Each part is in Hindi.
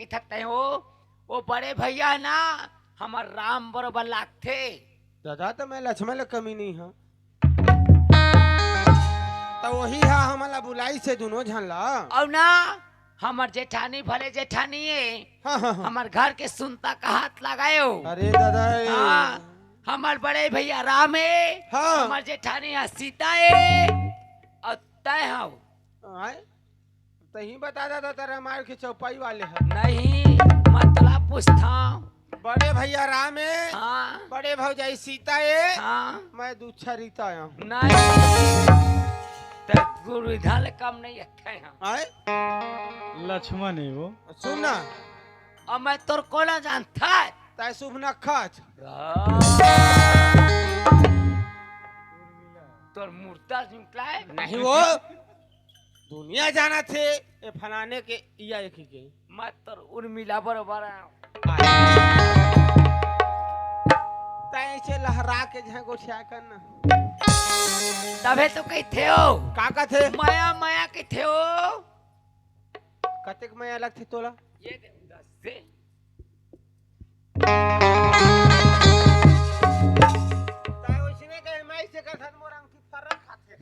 की थकते हो वो बड़े भैया ना हमार राम बरोबर लागथे। दादा तो मैं लक्ष्मण ले कमी नहीं हाँ तो वही है हमारा बुलाई से दोनों झनला और ना हमार जेठानी भले जेठानी है हाँ हाँ हाँ। हमार घर के सुनता का हाथ लगायो। अरे दादा हाँ हमार बड़े भैया राम है हाँ। हमार जेठानी है सीता है और तय हो तही बता दादा तेरा मार के चौपाई वाले है नहीं मतलब पूछता हूँ। बड़े भैया राम है हाँ बड़े भौजाई सीता है हाँ मैं दूसरा रीता आया हूँ नहीं तो गुरु इधर कम नहीं रखे हैं। आए लक्ष्मण है वो। सुन ना और मैं तोर को ना जानता है तय शुभ न खच तोर मूर्ता निकला है नहीं वो दुनिया जाना थे ये फलाने के या एक ही के मैं तोर उर्मिला बरोबर आया तय से लहरा के जहाँ गोठिया करना तबे तो कही थे हो काका थे माया माया के थे हो कतेक में अलग थे तोला ये दे 10 से तय उसने के मैं से का साथ मोरंग की फरक खाते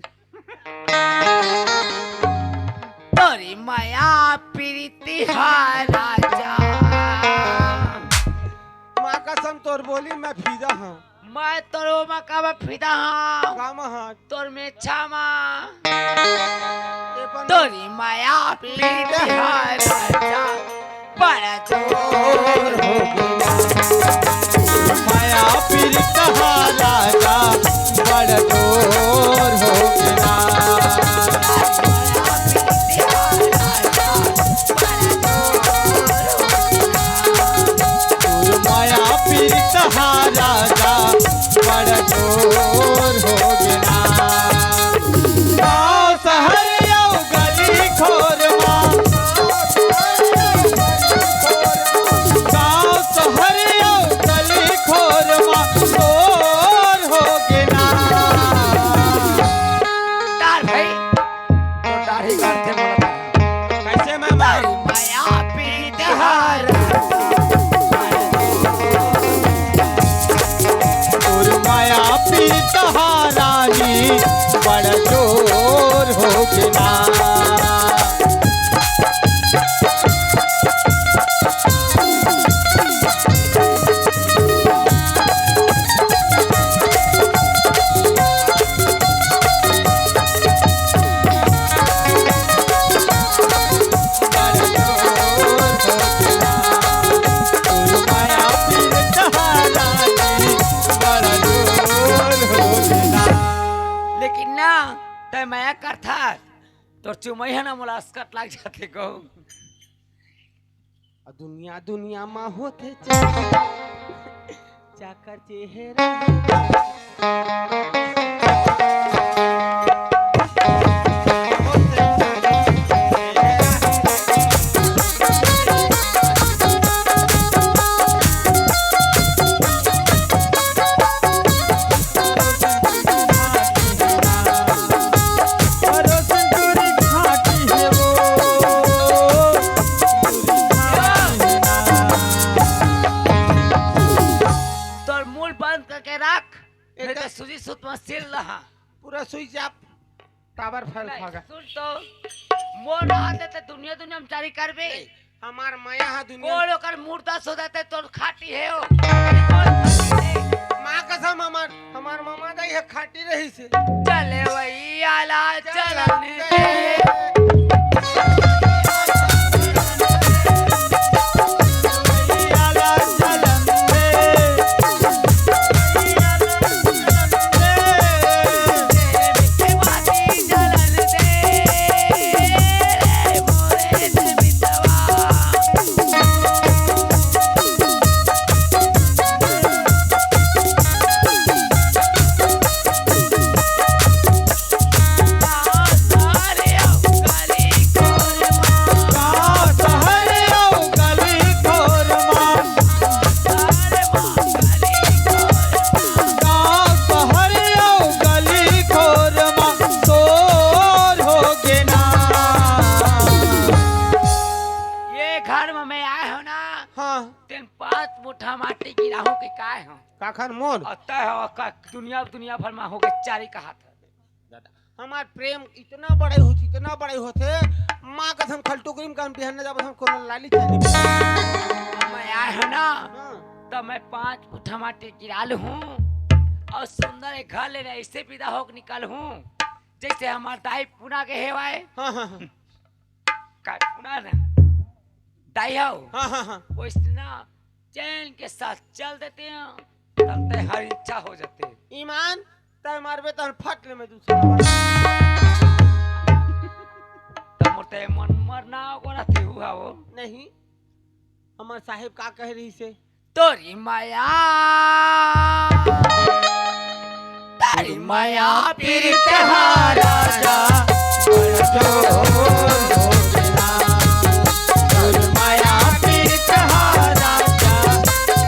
तोरी माया प्रीति है राजा माँ कसम तोर बोली मैं फीदा हूँ मैं तोरो मका में फिदा हूँ काम हाँ तोर में छामा ये पन तोरी माया प्रीति है राजा बड़ा जोर हो माया पीर कहा राजा बड़ जोर हो गया। तोर माया पीर कहा राजा बड़ जोर हो गया। गाँव शहर यो गली खोरवा गाँव शहर यो गली खोरवा जोर हो गया। तार भाई तो दाढ़ी करते बोला कैसे मैं मार माया प्रीति है तोर माया पीत रानी बड़ जोर हो गया। लेकिन ना तय मैं करता तो चुमई है ना मुलास्कत लग जाते को दुनिया दुनिया में होते चाकर चेहरा तोर मूल बंद करके रख नहीं तो सुजी सुत में सिल रहा पूरा स्विच ऑफ टावर फैल खागा सुन तो मोर रहते तो दुनिया दुनिया में जारी करबे हमार माया हा दुनिया कोड़ ओकर मुर्दा सो देते तोर खाटी है ओ माँ कसम हमार मामा दाई है खाटी रही से चले वही आला चलने दे पुठा माटी गिराहू के काय हो काखन मोर अतः हो का दुनिया भर में हो गए चारी का हाथ दादा हमार प्रेम इतना बड़े होते माँ कसम खलटू क्रीम का बिहान जब हम कोनो लाली चाली मैं आया है ना हाँ। तो मैं 5 पुठा माटी गिरा लूं और सुंदर एक घर ले ऐसे विदा होकर निकल हूँ जैसे हमार दाई पुना के हेवाए हाँ हाँ हाँ का पुना ना दाई हो हाँ हाँ हाँ वैसे ना चैन के साथ चल देते हैं तब ते हर इच्छा हो जाते हैं ईमान तय मारबे तहन फट ले में दूसरा तब मोटे मन मरना कोना थे हुआ वो नहीं हमार साहेब का कह रही से तोरी माया तारी माया पीर तेहारा जा माया पीर तहारा जा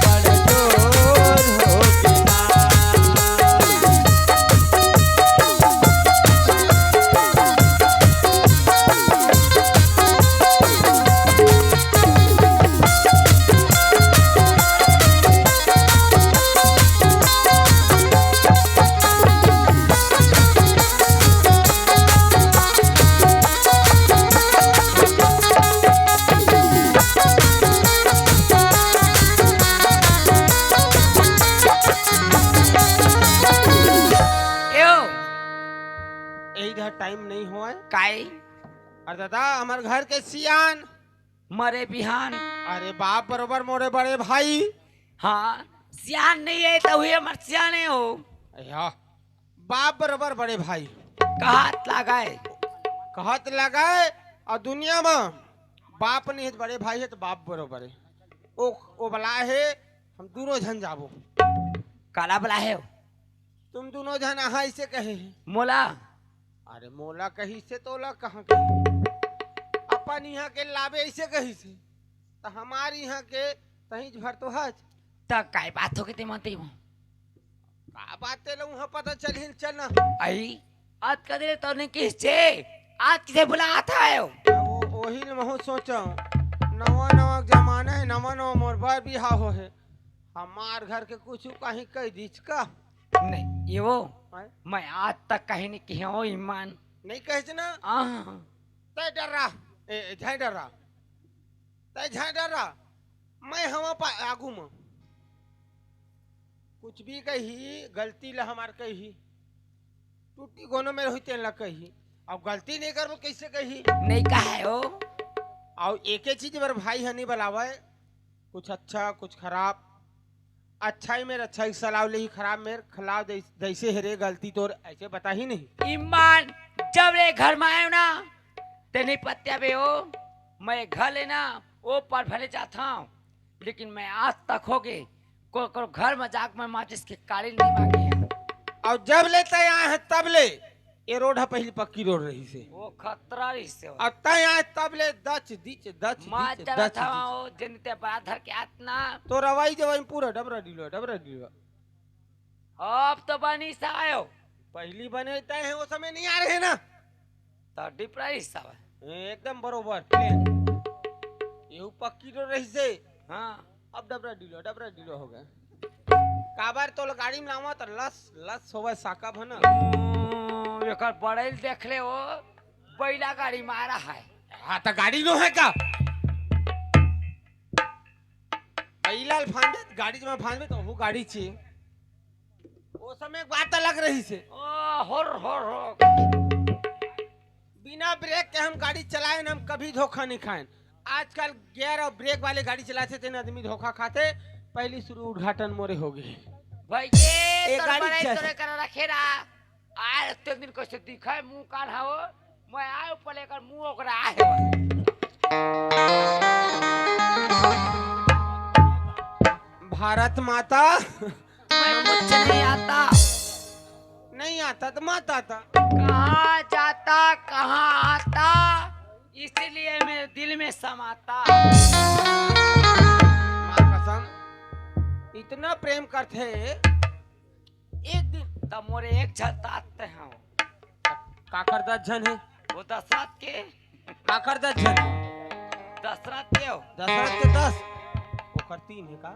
बड़ जोर हो बिना इधर टाइम नहीं हुआ है काई और दादा हमार घर के सियान मरे बिहान अरे बाप बरोबर मोरे बड़े भाई हाँ सियान नहीं है तो हुए मर सियाने हो या बाप बरोबर बड़े भाई कहात लगाए कहत लगाए और दुनिया में बाप नहीं है तो बड़े भाई है तो बाप बरोबर है ओ बला है हम दोनों जन जाबो काला बला है तुम दोनों जन आहा इसे कहे मोला अरे मोला कही से तोला कहाँ कही अपन यहाँ के लावे ऐसे कही से तो हमारे यहाँ के तही भर तो हज तब काय बात हो गई मत का बातें लो वहाँ पता चल ना आई आज कदरे तो नहीं किस से आज किसे बुला था है वही ने बहुत सोचा नवा जमाना है नवा मोर बार बिहार हो है हमार घर के कुछ कहीं कह दीच का नहीं ये वो आय? मैं आज तक कहीं नहीं किया हो ईमान नहीं कहे ना तय डर रहा झाई डर रहा तय झाई डर रहा मैं हम आगू में कुछ भी कही गलती ला हमार कही टूटी गोनो में होते ला कही अब गलती नहीं करो कैसे कही नहीं कहा है वो और एक ही चीज मेरे भाई हनी बलावे कुछ अच्छा कुछ खराब अच्छा ही मेरे अच्छा ही सलाह ले ही खराब मेरे खिलाफ जैसे हेरे गलती तो ऐसे बता ही नहीं ईमान जब रे घर में आयो ना ते नहीं पत्या बे हो मैं घर लेना वो पर भले जाता हूँ लेकिन मैं आज तक हो गए को घर में जाकर मैं माचिस की काली नहीं मांगी और जब लेते आए हैं तब ले ये रोड है पहली पक्की रोड रही से वो खतरा रही से और तय आए तब ले दच दच माँ चला था वो जनते बाधर के आतना तो रवाई जवाई पूरा डबरा डिलो अब तो बनी सा आयो पहली बने तय है वो समय नहीं आ रहे ना तो डिप्राई सा एकदम बरोबर प्लेन ये पक्की रोड रही से हाँ अब डबरा डिलो हो गए काबर तो गाड़ी में लावा तो लस होवे साका भना एकर बड़े देख ले वो बैला गाड़ी मारा है हाँ तो गाड़ी नो है का बैला फांदे गाड़ी में फांदे तो वो गाड़ी छी वो समय बात अलग रही से ओ होर बिना ब्रेक के हम गाड़ी चलाए न हम कभी धोखा नहीं खाए आजकल गियर और ब्रेक वाले गाड़ी चलाते थे आदमी धोखा खाते पहली शुरू उद्घाटन मोरे हो गए भाई ये तो गाड़ी बड़े चल- तोरे कर रखे रा आज तो दिन को से दिखाए मुंह कान हो मैं आयो पर लेकर मुंह ओकरा आहे भारत माता मैं मुझे नहीं आता नहीं आता तो माता आता कहाँ जाता कहाँ आता इसलिए मेरे दिल में समाता माँ कसम इतना प्रेम करते एक दिन तब मोरे एक झलताते हैं काकर 10 जन है वो दशरथ के काकर 10 जन दशरथ के हो दशरथ के 10 ओकर 3 है का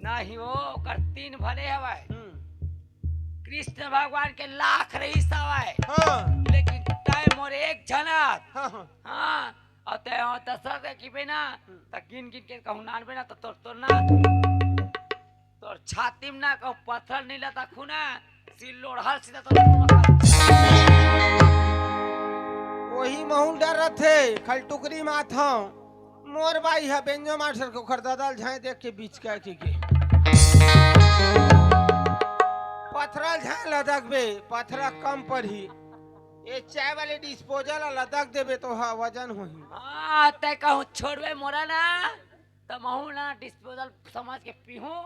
नहीं हो ओकर 3 भले हवाए। कृष्ण भगवान के लाख रईस हवाए, हाँ लेकिन तय मोर एक झनक। हाँ हाँ हाँ और तय हो दशरथ की बिना त गिन गिन के कहूं नानबे ना तो तोर ना तोर छाती में ना कहूं पत्थर नहीं लता खूना सिर लोढ़ल सीधा तो वही महू डरत थे खल टुकड़ी माथा मोर बाई है बेंजो मास्टर को खरदादल झाए देख के बीच का के पथरल झाए लदक बे पथरा कम पड़ी ये चाय वाले डिस्पोजल लदक देबे तो हा वजन होही। हाँ तय कहूं छोड़वे मोरा ना तो महू ना डिस्पोजल समझ के पीहूं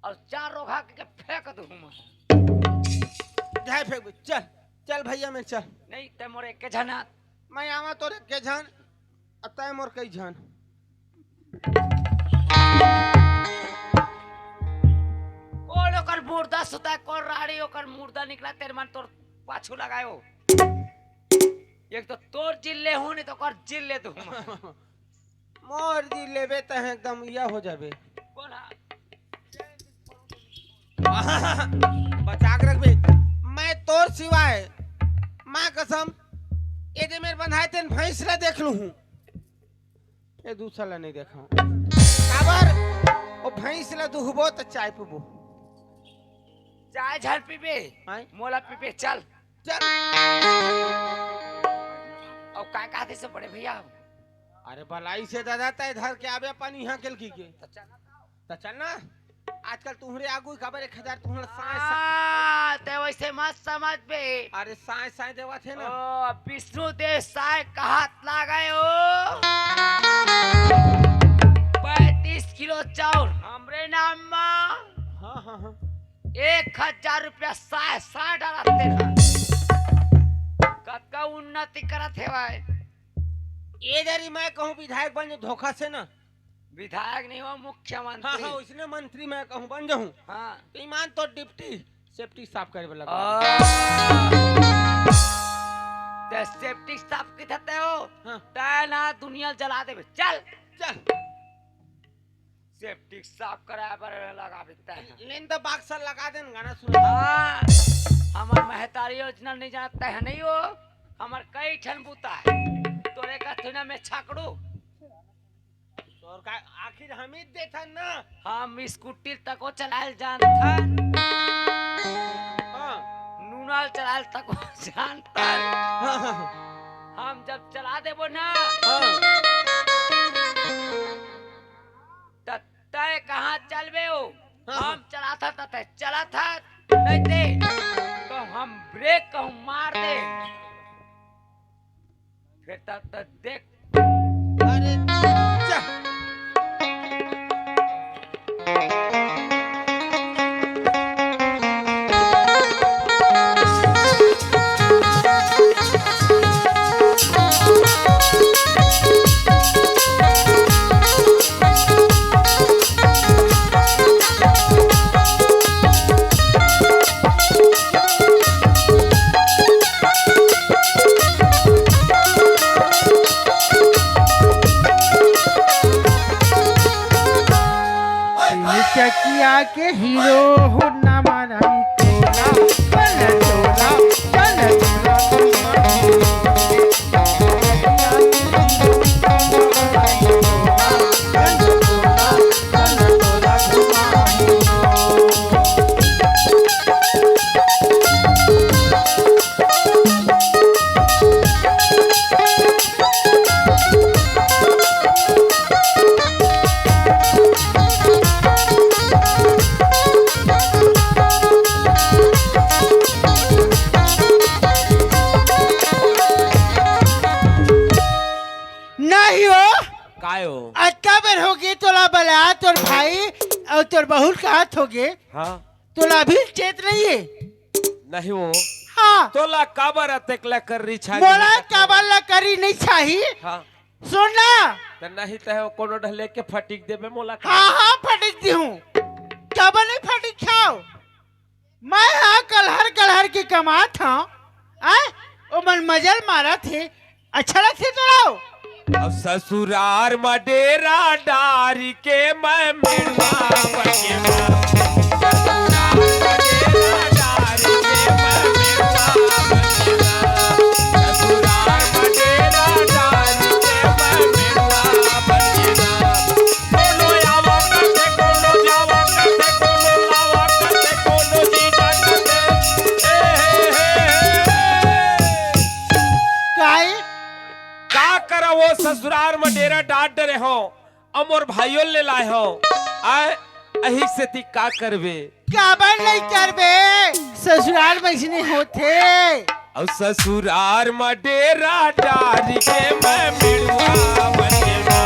और 4 रोघा के फेंक दूं। झाए फेंक बे, चल चल भैया मैं चल। नहीं तय मोर एक झनक मैं आवा तोरे के झन अतय मोर कई झन कौन ओकर मुर्दा सुता कौन राड़ी ओकर मुर्दा निकला तेरे मन तोर पाछू लगायो। एक तो तोर जिले हूं नहीं तो ओकर जिले दू मोर दी लेबे त एकदम या हो जाबे। कौन है? बचा के रखबे मैं तोर सिवाय मां कसम ये जे मेरे बंधाए तेन भैंस ला देख लू हूं ये दूसरा नहीं देखा काबर ओ भैंस ला दुहबो त चाय पीबो चाय झल पीबे आय मोला पीबे चल चल। और का कहते से बड़े भैया अरे बलाई से दादा तय धर के आबे पानी यहां केल की के त चल ना आजकल तुम्हारे आगू खबर 1000 तुम्हारा साय ते वैसे मत समझ बे। अरे साय साय देवा थे ना ओ विष्णु देव साय कहात लागे हो 35 किलो चाउर हमरे नाम में। हाँ हाँ हाँ 1000 रुपया साय साय डालते ना कतका उन्नति करत है भाई। ये दरी मैं कहूँ विधायक बन जाऊं धोखा से ना विधायक नहीं हो मुख्यमंत्री। हाँ हाँ उसने मंत्री मैं कहूँ बन जाऊं हाँ तो ईमान तो डिप्टी सेफ्टी साफ करे वाला ते सेफ्टी साफ की थते हो हाँ तय ना दुनिया जला देबे चल चल सेफ्टी साफ कराए पर लगा देता है। लेन तो बाक्सर लगा देन गाना सुन। हाँ हमार महतारी योजना नहीं जानता है नहीं हो हमार कई ठन बूता है तोरे का थुना में छाकड़ू और का आखिर हम ही देथन ना हम स्कूटी तक को चलाल जानता हाँ नूनल चलाल तक को जानता हाँ हाँ हम जब चला देबो ना हाँ तय कहाँ चलबे हो हाँ। हम चला था तय चला था नहीं दे तो हम ब्रेक कहूँ मार दे फिर तब देख अरे चल चकिया के हीरो हो ना मारा चल चोला चल नहीं हो काय हो अटका बेर हो गए तोला बला तोर भाई और तोर बहुल का हाथ हो गए हाँ तोला भी चेत नहीं है। नहीं हो हाँ तोला काबर अतकला कर रही छा मोला काबल करी नहीं चाहिए हाँ सुन ना त नहीं तह कोनो ढले के फटिक देबे मोला का हाँ हाँ फटिक दी हूँ काबल नहीं फटिक खाओ मैं हाँ कलहर की कमात हूँ ओ मन मजल मारा थे अच्छा लगते तो रहो अब ससुरार में डेरा डारी के मैं मिलवा बने ससुरार में डेरा डारी के मैं मिलवा बने ससुरार में डेरा डारी के मैं मिलवा बने कोनो आवा करते कोनो जावा करते कोनो लावा करते कोनो जीजा करते काहे का करा वो ससुराल में डेरा डाट डरे हो अमोर भाइयों ले लाए हो आए अही से ती का करबे काबर नहीं करबे ससुराल में इसने होते और ससुराल में डेरा डारी के मैं मिलवा बनेगा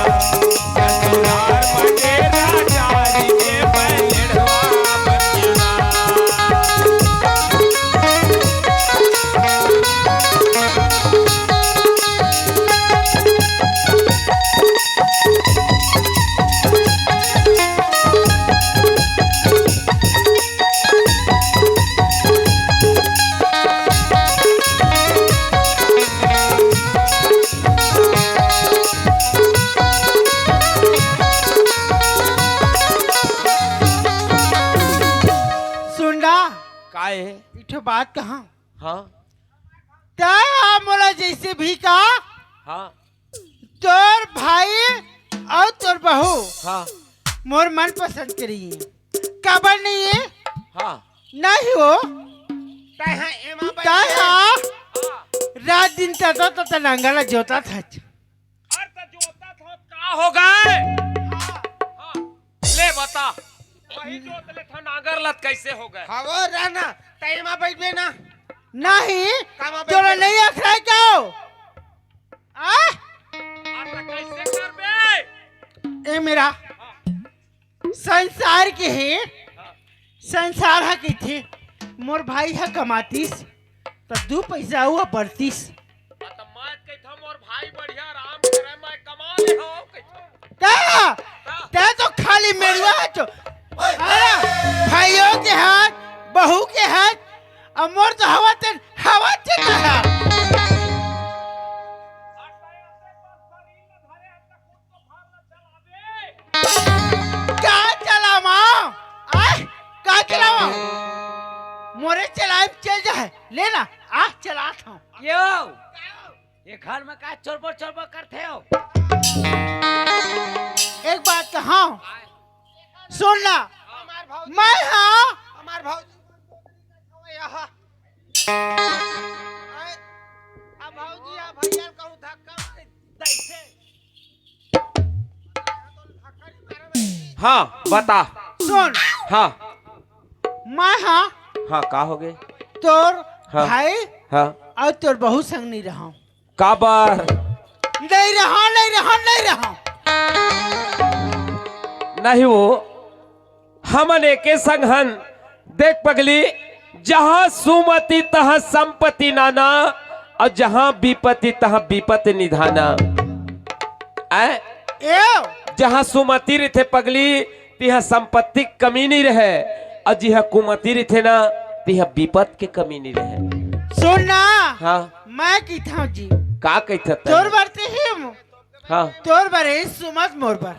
ससुराल में डेरा डारी के मैं मिलवा बनेगा सुनना काहे इठो बात कहा हाँ ता मोला जैसे भी का हाँ तोर भाई और तोर बहू हाँ मोर मन पसंद करी काबर नहीं है हाँ नहीं हो ताहा रात दिन तता तता नंगला जोता था अरे तो जोता था का हो गए ले बता वही जोत ले था नागर लत कैसे हो गए हवो राना टाइमा बैठबे ना नहीं तोरा नहीं अखरा क्यों आ अरे कैसे करबे ए मेरा संसार के है संसार है की थी मोर भाई है कमातीस तो दू पैसा हुआ बढ़तीस तो मैं कहता मोर भाई बढ़िया आराम करे मैं कमा ले हो कहता ता ता तो खाली मेरुआ है तो भाइयों के हाथ बहू के हाथ और मोर तो हवा ते कहा क्या चलावा आय का चलावा मोरे चलाए चल जाए लेना आ चला था यो ये घर में का चोरबो करते हो एक बात कहा सुनना मैं हाँ हमार भौजी यहाँ अब भौजी आ भैया कहूँ धक्का मारे दैसे हाँ बता सुन हाँ मैं हाँ हाँ का हो गए तोर हाँ। भाई हाँ और तोर बहू संग नहीं रहा काबर नहीं रहा नहीं वो हमन एके संगहन देख पगली जहाँ सुमति तहाँ संपत्ति नाना और जहाँ विपत्ति तहाँ विपत्ति निधाना ए जहाँ सुमति रहे पगली तिहा संपत्ति कमी नहीं रहे और जिहा कुमति रहे ना तिहा विपत के कमी नहीं रहे सुनना हाँ मैं की था जी का कहता तोर बरते हिम हाँ तोर बरे सुमत मोर बर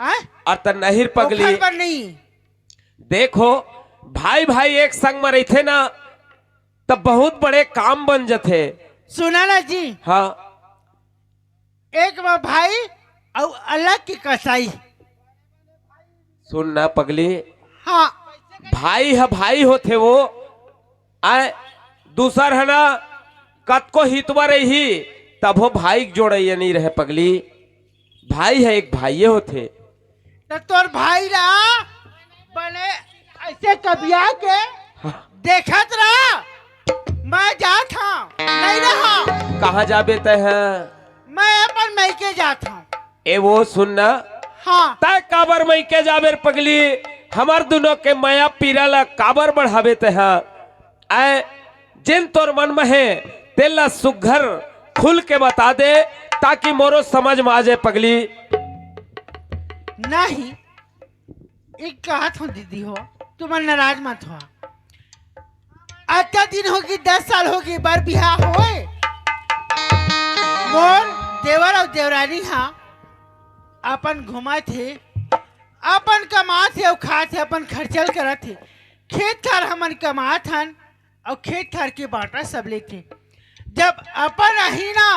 आय और त नहीं पगली ओखर पर नहीं देखो भाई भाई एक संग में रहते ना तब बहुत बड़े काम बन जाते सुना ना जी हाँ एक बार भाई और अलग की कसाई सुन ना पगली हाँ भाई है भाई होते वो आए दूसर है ना कत को हितवा रही तब वो भाई जोड़े नहीं रहे पगली भाई है एक भाई होते तो तोर भाई रहा बने ऐसे कबिया के देखत रहा मैं जात हूँ नहीं रहा कहाँ जाबे ते हैं मैं अपन मैके जात हूँ ए वो सुनना हाँ तय काबर मई के जाबे पगली हमार दोनों के माया पीरा ला काबर बढ़ावे ते हैं आए जिन तोर मन में है तेला सुघर खुल के बता दे ताकि मोरो समझ में आ जाए पगली नहीं एक कहत हूँ दीदी हो तुम नाराज मत हो अच्छा दिन होगी 10 साल होगी बार बिहार होए मोर देवर और देवरानी हाँ अपन घुमा थे, अपन कमा थे और खा थे, अपन खर्चल करा थे। खेत खार हमन कमा थन और खेत खार के बांटा सब लेते। जब अपन रही ना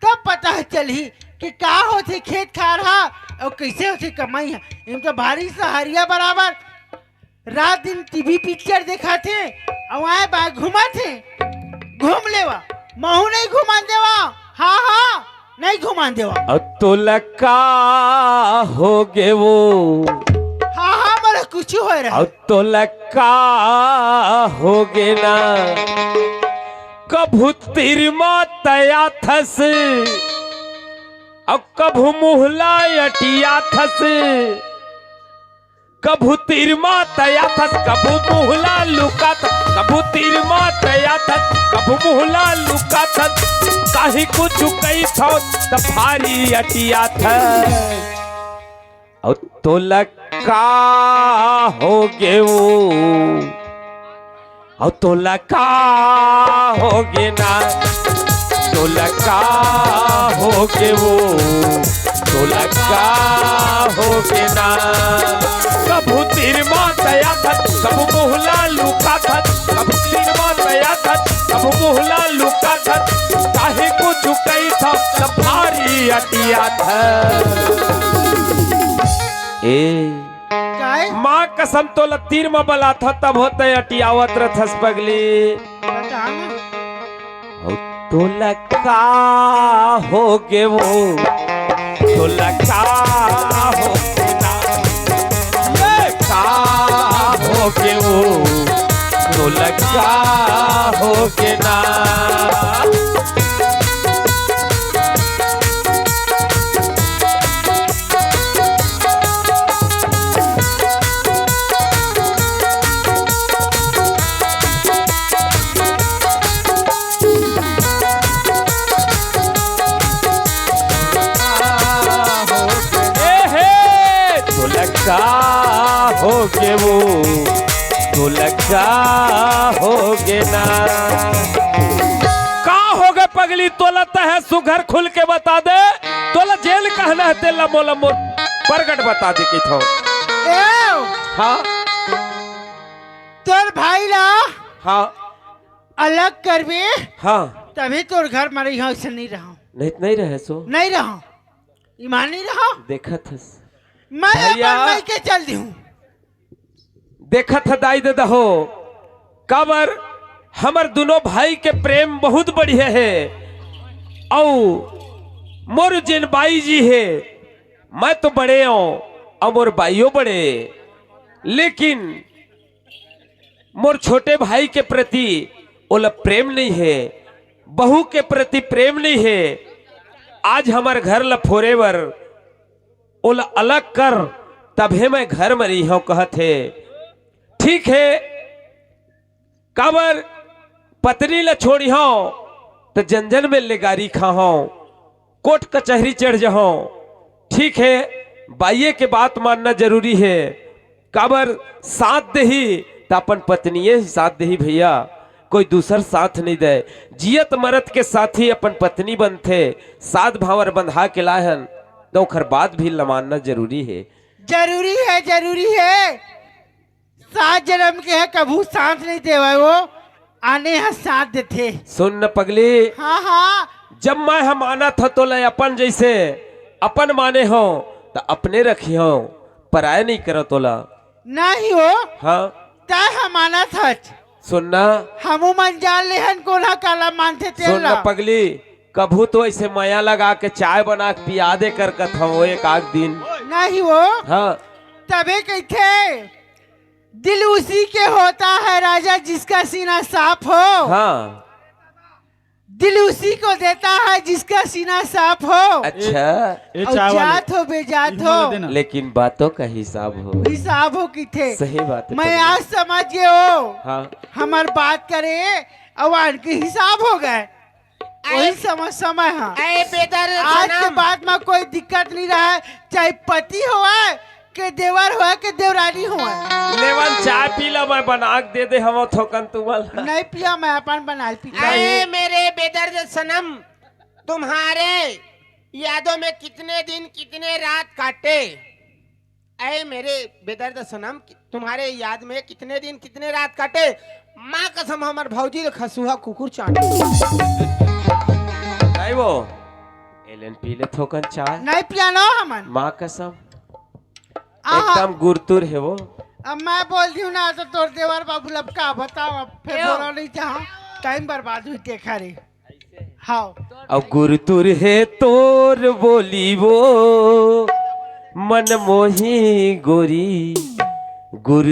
तब पता चली कि का होते खेत खार हा और कैसे होते कमाई है। इन तो भारी सहारिया बराबर रात दिन टीवी पिक्चर देखा थे और आए बाग घुमा थे। घूम लेवा महू नहीं घुमा देवा। हाँ हाँ नहीं घुमा देवा। अब तो लका हो गे वो, हाँ हाँ मेरा कुछ हो रहा। अब तो लका हो गे ना, कभू तिरमा तया थस अब कभू मुहला अटिया थस, कभू तिरमा तया थस कभू मुहला लुका थस, कभू तिरमा तया थस कभू मुहला लुका थस, काहे कुछ कई थो त भारी अटिया थस। और तो लका हो गे वो, और तो लका हो गे ना, तो लका हो गे वो, तो लका हो गे ना, कभू तिरमा तया थत कभू मुहला लुका थत, कभू तिरमा तया थत कभू मुहला लुका थत, काहे को झुकई था सब भारी अटिया था। ए काय माँ कसम तो तीर में बला था तब होते अटियावत रथस पगली। बता ना। तो लका हो गे वो, तो लका हो गे ना, लका हो गे वो, तो लका हो गे ना। हो गे वो, तो लगा हो गे ना। का हो गए पगली तोलता है सुघर खुल के बता दे, तोला जेल कहना है तेला मोला मोर प्रगट बता दे कि थो। हाँ तोर भाई ला हाँ अलग करबे हाँ तभी तोर घर में रही हूँ। नहीं रहा नहीं रहे सो नहीं रहा ईमान नहीं रहा। देखा था मैं भैया। अपन भाई के चल दी हूँ। देखा था दाई दे दहो काबर हमर दोनों भाई के प्रेम बहुत बढ़िया है। औ मोर जिन बाई जी है मैं तो बड़े हूं और मोर बाइयों बड़े, लेकिन मोर छोटे भाई के प्रति ओला प्रेम नहीं है, बहू के प्रति प्रेम नहीं है। आज हमार घर ला फोरे बर ओला अलग कर तभे मैं घर में रही हूं कहते। ठीक है काबर पत्नी ला छोड़ी हूं तो जंजन में ले गारी खा हूं, कोर्ट कचहरी चढ़ जाऊं। ठीक है बाइये के बात मानना जरूरी है। काबर साथ दे ही तो अपन पत्निये ही साथ दे ही भैया, कोई दूसर साथ नहीं दे। जियत मरद के साथी अपन पत्नी बनते, साथ भावर बंधा के लाहन तो खर बात भी लमानना जरूरी है। जरूरी है जरूरी है। 7 जन्म के है कभू साथ नहीं देवा वो आने यहाँ साथ देते। सुन न पगली, हाँ हाँ जब मैं हम आना था तो ले अपन जैसे अपन माने हो तो अपने रखी हो, पराया नहीं करो तोला नहीं हो। हाँ तय हमारा था सुनना, हमू मन जान ले हन कोना काला मानते तेल सुनना पगली, कभू तो ऐसे माया लगा के चाय बना के पिया दे कर कथा वो एक आध दिन। नहीं हो हाँ तबे कहते दिल उसी के होता है राजा जिसका सीना साफ हो। हाँ दिल उसी को देता है जिसका सीना साफ हो। अच्छा और जात हो बेजात हो लेकिन बातों का हिसाब हो। हिसाब हो कि थे सही बात है मैं पगली। आज समझ गए हो। हाँ हमार बात करे और के हिसाब हो गए वही समय है। आज के बाद में कोई दिक्कत नहीं रहा है, चाहे पति हो के देवर हो के देवरानी हो। लेवन चाय पी ला, मैं बना के दे दे हम थोकन तुम्हारा। नहीं पिया मैं अपन बना पी। अरे मेरे बेदर्द सनम, तुम्हारे यादों में कितने दिन कितने रात काटे। ऐ मेरे बेदर्द सनम, तुम्हारे याद में कितने दिन कितने रात काटे। माँ कसम हमार भौजी खसुआ कुकुर चाटे। नहीं वो एलन पीले थोकन चाय नहीं पियानो हमन। माँ कसम आहा। एकदम गुरतुर है वो। अब मैं बोल दी हूँ ना तो तोर देवर बाबू लब का बताओ, अब फिर एओ। बोलो नहीं चाहो, टाइम बर्बाद हुई देखा रे। हाँ अब गुरतुर है तोर बोली वो मन मोही गोरी गुर